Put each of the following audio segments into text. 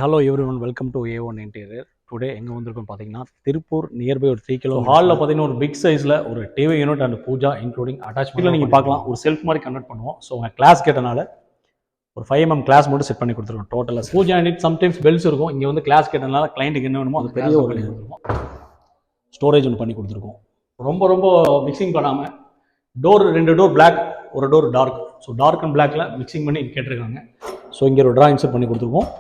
Hello every one, welcome to A1 interior. Today எங்கே வந்திருக்கோம் பார்த்தீங்கன்னா, திருப்பூர் நியர்பை ஒரு 3 கிலோ ஹாலில் பார்த்தீங்கன்னா ஒரு பிக் சைஸில் ஒரு TV unit and puja including அட்டாச்மெண்ட்டில் நீங்கள் பார்க்கலாம். ஒரு செல்ஃப் மாதிரி கன்வெர்ட் பண்ணுவோம். ஸோ உங்கள் கிளாஸ் கேட்டனால ஒரு 5mm கிளாஸ் மட்டும் செட் பண்ணி கொடுத்துருக்கோம். டோட்டலாக பூஜா யூனிட் சம்டைம்ஸ் பெல்ஸ் இருக்கும். இங்கே வந்து கிளாஸ் கேட்டனால கிளைண்ட்டுக்கு என்ன வேணுமோ அது பெரிய ஒரு ஸ்டோரேஜ் ஒன்று பண்ணி கொடுத்துருக்கோம். ரொம்ப ரொம்ப மிக்சிங் பண்ணாமல் ரெண்டு டோர் பிளாக், ஒரு door dark. So dark and பிளாக்ல மிக்சிங் பண்ணி கேட்டிருக்காங்க. ஸோ இங்கே ஒரு ட்ரா இன்சர்ட் பண்ணி கொடுத்துருக்கோம்.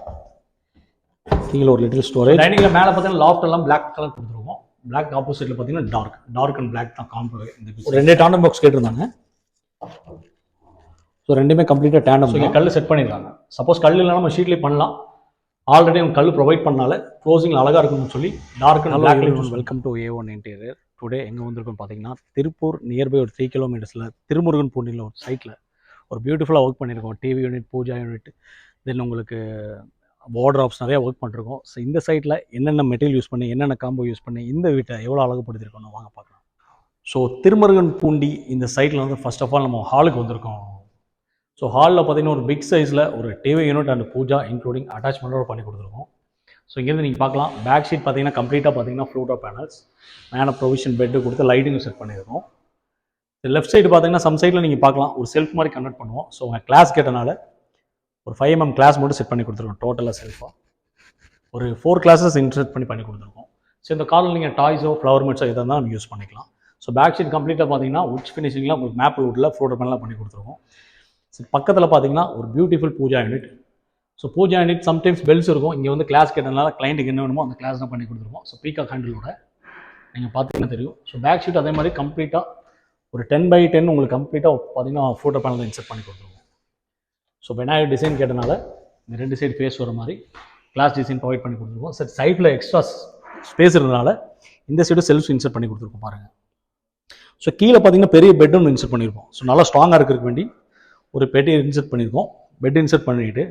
கீழே ஒரு லிட்டில் ஸ்டோரேஜ். டைனிங்கில் மேலே பார்த்தீங்கன்னா லாஃப்ட் எல்லாம் பிளாக் கலர் கொடுத்துருவோம். பிளாக் ஆப்போசிட்டில் பார்த்தீங்கன்னா டார்க் அண்ட் பிளாக் தான் காம்போ. இந்த ரெண்டே டாண்டம் பாக்ஸ் கேட்டிருந்தாங்க. ஸோ ரெண்டுமே கம்ப்ளீட்டாக டேண்டம். இங்கே கல் செட் பண்ணியிருக்காங்க. சப்போஸ் கல் இல்லைனா நம்ம ஷீட்லேயே பண்ணலாம். ஆல்ரெடி அவங்க கல் ப்ரொவைட் பண்ணால க்ளோசிங்கில் அழகாக இருக்கும்னு சொல்லி dark and black. Welcome to A1 interior. Today எங்கே வந்திருக்கோம் பார்த்தீங்கன்னா, திருப்பூர் நியர்பை ஒரு 3 கிலோமீட்டர்ஸில் திருமுருகன் பூண்டியில் ஒரு சைட்டில் ஒரு பியூட்டிஃபுல்லாக ஒர்க் பண்ணியிருக்கோம். டிவி யூனிட், பூஜா யூனிட், தென் உங்களுக்கு வார்ட்ராப்ஸ் நிறையா ஒர்க் பண்ணிருக்கோம். ஸோ இந்த சைட்டில் என்னென்ன மெட்டீரியல் யூஸ் பண்ணி, என்னென்ன காம்போ யூஸ் பண்ணி இந்த வீட்டை எவ்வளோ அழகுப்படுத்திருக்கோம் வாங்க பார்க்கலாம். ஸோ திருமுருகன் பூண்டி இந்த சைட்டில் வந்து ஃபர்ஸ்ட் ஆஃப் ஆல் நம்ம ஹாலுக்கு வந்திருக்கோம். ஸோ ஹாலில் பார்த்தீங்கன்னா ஒரு பிக் சைஸில் ஒரு TV unit and puja including அட்டாச்மெண்ட்டோட பண்ணி கொடுத்துருக்கோம். ஸோ இங்கேருந்து நீங்கள் பார்க்கலாம். பேக் ஷீட் பார்த்தீங்கன்னா கம்ப்ளீட்டாக பார்த்தீங்கன்னா ஃப்ளூட்டோ பேனல்ஸ், மேலே ப்ரொவிஷன் பெட்டு கொடுத்து லைட்டிங் செட் பண்ணியிருக்கோம். லெஃப்ட் சைடு பார்த்தீங்கன்னா சம் சைடில் நீங்கள் பார்க்கலாம் ஒரு செல்ஃப் மாதிரி கன்வெர்ட் பண்ணுவோம். ஸோ உங்கள் கிளாஸ் கேட்டனால ஒரு 5mm கிளாஸ் மட்டும் செட் பண்ணி கொடுத்துருக்கோம். டோட்டலாக செல்ஃபாக ஒரு 4 கிளாஸஸ் இன்சர்ட் பண்ணி கொடுத்துருக்கோம். ஸோ இந்த காரில் நீங்கள் டாய்ஸோ ஃப்ளவர் மெட்ஸோ எதாக இருந்தால் நம்ம யூஸ் பண்ணிக்கலாம். ஸோ பேக் ஷீட் கம்ப்ளீட்டாக பார்த்தீங்கன்னா உட் ஃபினிஷிங்கில் உங்களுக்கு மேப்பிள் வுட்டில் ஃப்ளோட்டர் பேனலாம் பண்ணி கொடுத்துருக்கோம். ஸோ பக்கத்தில் பார்த்தீங்கன்னா ஒரு beautiful pooja unit. So pooja unit sometimes bells இருக்கும். இங்கே வந்து கிளாஸ் கேட்டனால கிளைண்ட்டுக்கு என்ன வேணுமோ அந்த கிளாஸ் தான் பண்ணி கொடுத்துருக்கோம். ஸோ பீகாக் ஹேண்டிலோட நீங்கள் பார்த்தீங்கன்னா தெரியும். ஸோ பேக் ஷீட் அதே மாதிரி கம்ப்ளீட்டாக ஒரு 10x10 உங்களுக்கு கம்ப்ளீட்டாக பார்த்தீங்கன்னா ஃப்ளோட்டர் பேனல் இன்சர்ட் பண்ணி கொடுத்துருவோம். ஸோ விநாயகர் டிசைன் கேட்டனால இந்த 2 சைடு ஃபேஸ் வர மாதிரி கிளாஸ் டிசைன் ப்ரொவைட் பண்ணி கொடுத்துருக்கோம். சார் சைடில் எக்ஸ்ட்ரா ஸ்பேஸ் இருந்தனால இந்த சைடு செல்ஃப் இன்சர்ட் பண்ணி கொடுத்துருக்கோம் பாருங்கள். ஸோ கீழே பார்த்தீங்கன்னா பெரிய பெட் ஒன்று இன்சர்ட் பண்ணியிருக்கோம். ஸோ நல்லா ஸ்ட்ராங்காக இருக்கிறதுக்கு வேண்டி ஒரு பெட்டை இன்சர்ட் பண்ணியிருக்கோம். பெட் இன்சர்ட் பண்ணிட்டு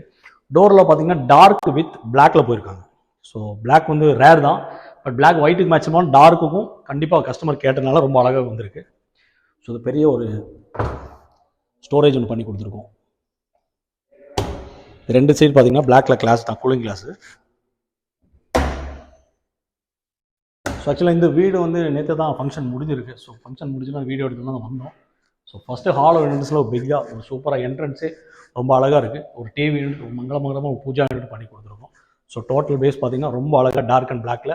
டோரில் பார்த்தீங்கன்னா டார்க் வித் பிளாக்ல போயிருக்காங்க. ஸோ பிளாக் வந்து ரேர் தான், பட் பிளாக் ஒயிட்டுக்கு மேட்சமான டார்க்குக்கும் கண்டிப்பாக கஸ்டமர் கேட்டனால ரொம்ப அழகாக வந்திருக்கு. ஸோ இது பெரிய ஒரு ஸ்டோரேஜ் ஒன்று பண்ணி கொடுத்துருக்கோம். 2 சைடு பார்த்தீங்கன்னா பிளாக்ல கிளாஸ் தான், கூலிங் கிளாஸு. ஸோ ஆக்சுவலாக இந்த வீடு வந்து நேற்று தான் ஃபங்க்ஷன் முடிஞ்சிருக்கு. ஸோ ஃபங்க்ஷன் முடிஞ்சுன்னா வீடியோ எடுத்து தான் வந்தோம். ஸோ ஃபஸ்ட்டு ஹால் என்ட்ரன்ஸில் ஒரு பிக்காக ஒரு சூப்பராக என்ட்ரன்ஸே ரொம்ப அழகாக இருக்குது. ஒரு டிவி யூனிட், ஒரு மங்களமாக ஒரு பூஜா யூனிட் பண்ணி கொடுத்துருக்கோம். ஸோ டோட்டல் பேஸ் பார்த்தீங்கன்னா ரொம்ப அழகாக டார்க் அண்ட் பிளாக்ல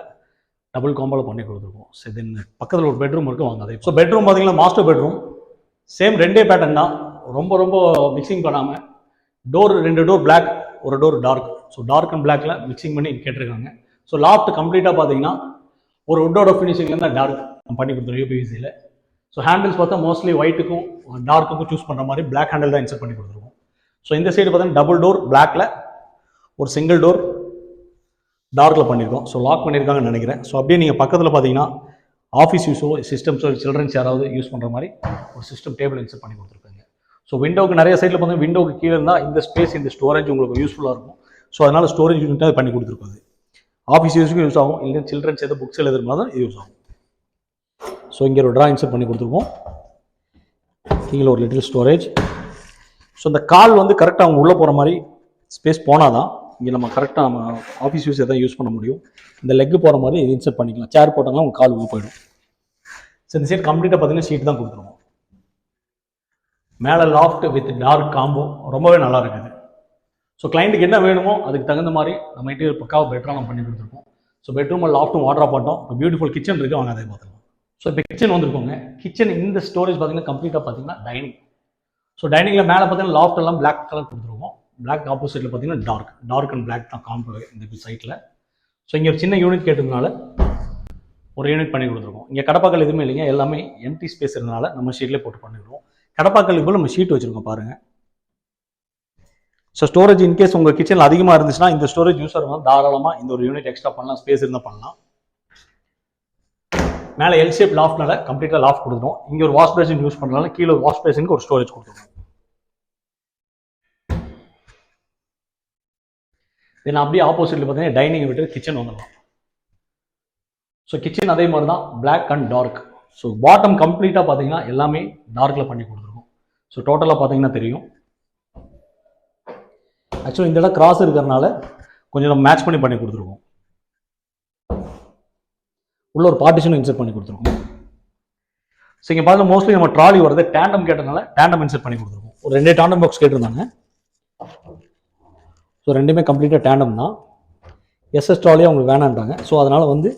டபுள் காம்போவில் பண்ணி கொடுத்துருக்கோம். ஸோ தென் பக்கத்தில் ஒரு பெட்ரூம் இருக்குது, வாங்க அதே. ஸோ பெட்ரூம் பார்த்தீங்கன்னா மாஸ்டர் பெட்ரூம், சேம் 2 பேட்டர்ன் தான். ரொம்ப ரொம்ப மிக்சிங் பண்ணாமல் ரெண்டு டோர் பிளாக், ஒரு door dark. So dark and பிளாக்ல மிக்சிங் பண்ணி கேட்டிருக்காங்க. ஸோ லாஃப்ட் கம்ப்ளீட்டாக பார்த்தீங்கன்னா ஒரு வுட்டோட ஃபினிஷிங்லேருந்து டார்க் பண்ணி கொடுத்துருவோம் UPVCயில். ஸோ ஹேண்டில்ஸ் பார்த்தா மோஸ்ட்லி ஒயிட்டுக்கும் டார்க்குக்கும் சூஸ் பண்ணுற மாதிரி பிளாக் ஹேண்டில் தான் இன்சர்ட் பண்ணி கொடுத்துருவோம். ஸோ இந்த சைடு பார்த்தீங்கன்னா டபுள் டோர் பிளாக்ல ஒரு சிங்கிள் டோர் டார்க்கில் பண்ணியிருக்கோம். ஸோ லாக் பண்ணியிருக்காங்கன்னு நினைக்கிறேன். ஸோ அப்படியே நீங்கள் பக்கத்தில் பார்த்தீங்கன்னா ஆஃபீஸ் யூஸோ சிஸ்டம்ஸோ சில்ட்ரன்ஸ் யாராவது யூஸ் பண்ணுற மாதிரி ஒரு சிஸ்டம் டேபிள் இன்சர்ட் பண்ணி கொடுத்துருக்காங்க. ஸோ விண்டோக்கு நிறைய சைடில் பார்த்தீங்கன்னா விண்டோக்கு கீழே இருந்தால் இந்த ஸ்பேஸ், இந்த ஸ்டோரேஜ் உங்களுக்கு யூஸ்ஃபுல்லாக இருக்கும். ஸோ அதனால் ஸ்டோரேஜ் யூனிட்டாக பண்ணி கொடுத்துருக்காது. ஆஃபீஸ் யூஸுக்கும் யூஸ் ஆகும், இல்லை சில்ட்ரன்ஸ் எதாவது புக்ஸ் எழுதுறதுனால தான் யூஸ் ஆகும். ஸோ இங்கே ஒரு ட்ரா இன்சர்ட் பண்ணி கொடுத்துருக்கோம். கீழே ஒரு லிட்டில் ஸ்டோரேஜ். ஸோ இந்த கால் வந்து கரெக்டாக அவங்க உள்ளே போகிற மாதிரி ஸ்பேஸ் போனால் தான் இங்கே நம்ம கரெக்டாக நம்ம ஆஃபீஸ் யூஸ் எதாவது யூஸ் பண்ண முடியும். இந்த லெக்கு போகிற மாதிரி இது இன்சர்ட் பண்ணிக்கலாம். சேர் போட்டாங்கன்னா உங்கள் கால் உள்ளே போயிடும். ஸோ இந்த சைட் கம்ப்ளீட்டாக பார்த்தீங்கன்னா ஷீட் தான் கொடுத்துருவோம். மேலே லாஃப்ட் வித் டார்க் காம்போ ரொம்பவே நல்லா இருக்குது. ஸோ கிளைண்ட்டுக்கு என்ன வேணுமோ அதுக்கு தகுந்த மாதிரி நம்ம இன்டீரியர் பக்காவாக பெட்டராக நம்ம பண்ணி கொடுத்துருக்கோம். ஸோ பெட்ரூம் லாஃப்ட்டும் வாட்ரா பண்ணிட்டோம். இப்போ பியூட்டிஃபுல் கிச்சன் இருக்குது, வாங்க அதை பார்த்துக்கலாம். ஸோ இப்போ கிச்சன் வந்துருக்கோங்க. கிச்சன் இந்த ஸ்டோரேஜ் பார்த்தீங்கன்னா கம்ப்ளீட்டாக பார்த்தீங்கன்னா டைனிங். ஸோ டைனிங்கில் மேலே பார்த்தீங்கன்னா லாஃப்ட் எல்லாம் பிளாக் கலர் கொடுத்துருவோம். பிளாக் ஆப்போசிட்டில் பார்த்தீங்கன்னா டார்க் அண்ட் பிளாக் தான் காம்போ இந்த சைட்டில். ஸோ இங்கே ஒரு சின்ன யூனிட் கேட்டதுனால ஒரு யூனிட் பண்ணி கொடுத்துருக்கோம். இங்கே கடப்பாக்கள் எதுவுமே இல்லைங்க, எல்லாமே எம்டி ஸ்பேஸ் இருந்தனால நம்ம ஷீட்லேயே போட்டு பண்ணிடுவோம். கடப்பாக்களுக்கு போல் நம்ம ஷீட் வச்சுருக்கோம் பாருங்கள். ஸோ ஸ்டோரேஜ் இன்கேஸ் உங்கள் கிச்சனில் அதிகமாக இருந்துச்சுன்னா இந்த ஸ்டோரேஜ் யூஸ் ஆகும், தாராளமாக இந்த ஒரு யூனிட் எக்ஸ்ட்ரா பண்ணலாம், ஸ்பேஸ் இருந்தால் பண்ணலாம். மேலே எல் ஷேப் லாஃப்ட்னால கம்ப்ளீட்டாக லாஃப்ட் கொடுத்துரும். இங்கே ஒரு வாஷ் பேசின் யூஸ் பண்ணுறதுனால கீழே ஒரு வாஷ் பேசினுக்கு ஒரு ஸ்டோரேஜ் கொடுத்துருவோம். தென் அப்படியே ஆப்போசிட்டில் பார்த்தீங்கன்னா டைனிங் விட்டு கிச்சன் வந்துடலாம். ஸோ கிச்சன் அதே மாதிரி தான் black and dark. So bottom கம்ப்ளீட்டாக பார்த்தீங்கன்னா எல்லாமே டார்க்கில் பண்ணி கொடுத்துருக்கோம். ஸோ டோட்டலாக பார்த்தீங்கன்னா தெரியும். ஆக்சுவலி இந்த இடம் கிராஸ் இருக்கிறதுனால கொஞ்சம் நம்ம மேட்ச் பண்ணி கொடுத்துருக்கோம். உள்ள ஒரு பார்ட்டிஷனும் இன்சர்ட் பண்ணி கொடுத்துருக்கோம். ஸோ இங்கே பார்த்து மோஸ்ட்லி நம்ம ட்ராலி வரது டேண்டம் கேட்டதுனால டேண்டம் இன்சர்ட் பண்ணி கொடுத்துருக்கோம். ஒரு 2 டேண்டம் பாக்ஸ் கேட்டிருந்தாங்க. ஸோ ரெண்டுமே கம்ப்ளீட்டாக டேண்டம் தான். எஸ்எஸ் ட்ராலியாக அவங்களுக்கு வேணான்ட்டாங்க. ஸோ அதனால் வந்து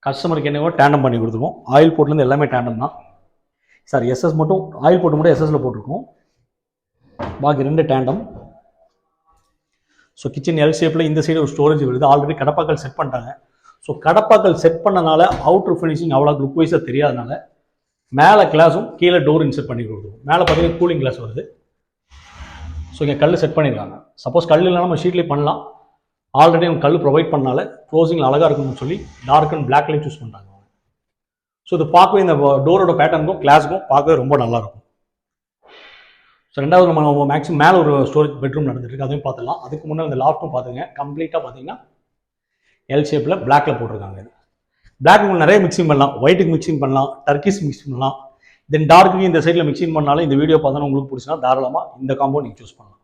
கஸ்டமருக்கு என்னவோ டேண்டம் பண்ணி கொடுத்துருவோம். ஆயில் போர்ட்லேருந்து எல்லாமே டேண்டம் தான். சார் எஸ்எஸ் மட்டும் ஆயில் போட்டு மட்டும் எஸ்எஸ்ல போட்டிருக்கோம். பாக்கி 2 டேண்டம். ஸோ கிச்சன் எல் ஷேப்பில் இந்த சைடு ஒரு ஸ்டோரேஜ் வருது. ஆல்ரெடி கடப்பாக்கள் செட் பண்ணிட்டாங்க. ஸோ கடப்பாக்கள் செட் பண்ணனால அவுட்ரு ஃபினிஷிங் அவ்வளோ லுக் வைஸாக தெரியாதனால மேலே கிளாஸும் கீழே டோர் இன்செர்ட் பண்ணி கொடுத்துருவோம். மேலே பார்த்தீங்கன்னா கூலிங் கிளாஸ் வருது. ஸோ இங்கே கல் செட் பண்ணியிருக்காங்க. சப்போஸ் கல் இல்லைனா நம்ம ஷீட்லேயே பண்ணலாம். ஆல்ரெடி அவங்க கல் ப்ரொவைட் பண்ணனால க்ளோசிங்கில் அழகாக இருக்குன்னு சொல்லி டார்க் அண்ட் பிளாக்லேயும் சூஸ் பண்ணுறாங்க. ஸோ இது பார்க்கவே இந்த டோரோட பேட்டர்னுக்கும் கிளாஸுக்கும் பார்க்கவே ரொம்ப நல்லாயிருக்கும். ஸோ ரெண்டாவது நம்ம மேக்ஸிமம் மேலே ஒரு ஸ்டோரேஜ் பெட்ரூம் நடந்துட்டு இருக்கு, அதையும் பார்த்துலாம். அதுக்கு முன்னாடி இந்த லாஃப்ட்டும் பார்த்துங்க. கம்ப்ளீட்டாக பார்த்தீங்கன்னா எல் ஷேப்பில் பிளாக்ல போட்டிருக்காங்க. பிளாக் உங்களுக்கு நிறைய மிக்சிங் பண்ணலாம். ஒயிட்டுக்கு மிக்சிங் பண்ணலாம், டர்க்கிஸ் மிக்சிங் பண்ணலாம். தென் டார்க்கு இந்த சைடில் மிக்சிங் பண்ணாலும் இந்த வீடியோ பார்த்தோன்னா உங்களுக்கு பிடிச்சினா தாராளமாக இந்த காம்போ நீங்கள் சூஸ் பண்ணலாம்.